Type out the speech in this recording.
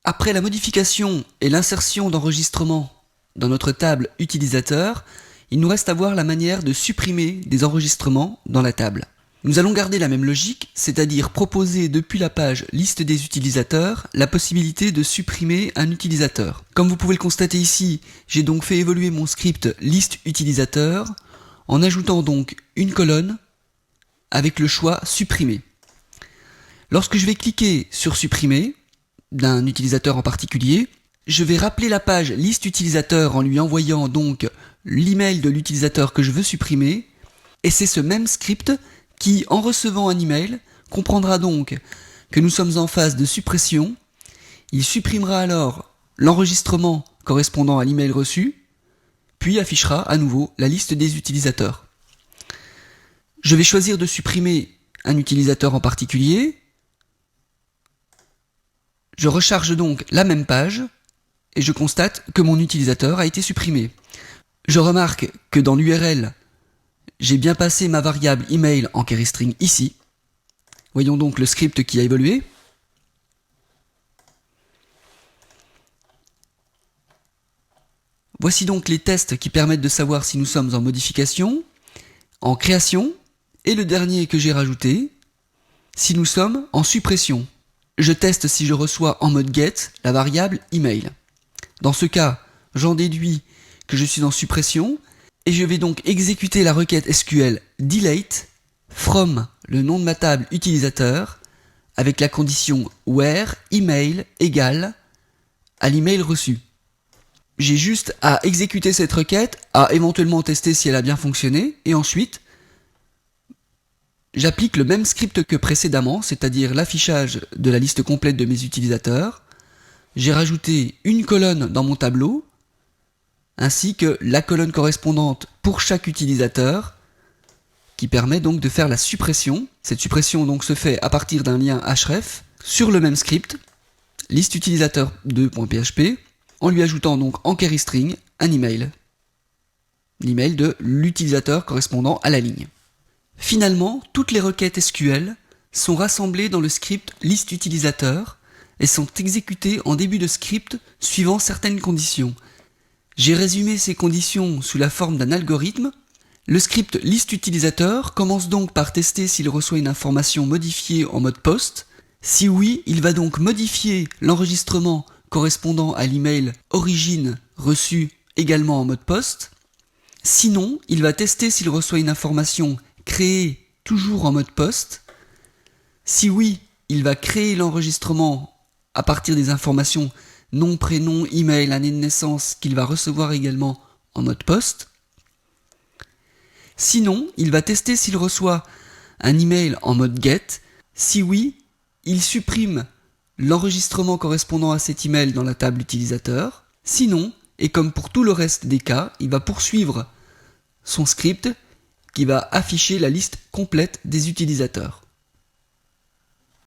Après la modification et l'insertion d'enregistrements dans notre table utilisateur, il nous reste à voir la manière de supprimer des enregistrements dans la table. Nous allons garder la même logique, c'est-à-dire proposer depuis la page liste des utilisateurs la possibilité de supprimer un utilisateur. Comme vous pouvez le constater ici, j'ai donc fait évoluer mon script liste utilisateur en ajoutant donc une colonne avec le choix supprimer. Lorsque je vais cliquer sur supprimer d'un utilisateur en particulier, je vais rappeler la page liste utilisateur en lui envoyant donc l'email de l'utilisateur que je veux supprimer, et c'est ce même script qui, en recevant un email, comprendra donc que nous sommes en phase de suppression. Il supprimera alors l'enregistrement correspondant à l'email reçu, puis affichera à nouveau la liste des utilisateurs. Je vais choisir de supprimer un utilisateur en particulier. Je recharge donc la même page et je constate que mon utilisateur a été supprimé. Je remarque que dans l'URL, j'ai bien passé ma variable email en query string ici. Voyons donc le script qui a évolué. Voici donc les tests qui permettent de savoir si nous sommes en modification, en création, et le dernier que j'ai rajouté, si nous sommes en suppression. Je teste si je reçois en mode get la variable email. Dans ce cas, j'en déduis que je suis en suppression, et je vais donc exécuter la requête SQL delete from le nom de ma table utilisateur avec la condition where email égale à l'email reçu. J'ai juste à exécuter cette requête, à éventuellement tester si elle a bien fonctionné, et ensuite j'applique le même script que précédemment, c'est-à-dire l'affichage de la liste complète de mes utilisateurs. J'ai rajouté une colonne dans mon tableau, ainsi que la colonne correspondante pour chaque utilisateur, qui permet donc de faire la suppression. Cette suppression donc se fait à partir d'un lien href sur le même script, liste utilisateur 2.php, en lui ajoutant donc en query string un email, l'email de l'utilisateur correspondant à la ligne. Finalement, toutes les requêtes SQL sont rassemblées dans le script liste utilisateur et sont exécutées en début de script suivant certaines conditions. J'ai résumé ces conditions sous la forme d'un algorithme. Le script liste utilisateur commence donc par tester s'il reçoit une information modifiée en mode post. Si oui, il va donc modifier l'enregistrement correspondant à l'email origine reçu également en mode post. Sinon, il va tester s'il reçoit une information créée toujours en mode post. Si oui, il va créer l'enregistrement à partir des informations nom, prénom, email, année de naissance qu'il va recevoir également en mode post. Sinon, il va tester s'il reçoit un email en mode get. Si oui, il supprime l'enregistrement correspondant à cet email dans la table utilisateur. Sinon, et comme pour tout le reste des cas, il va poursuivre son script qui va afficher la liste complète des utilisateurs.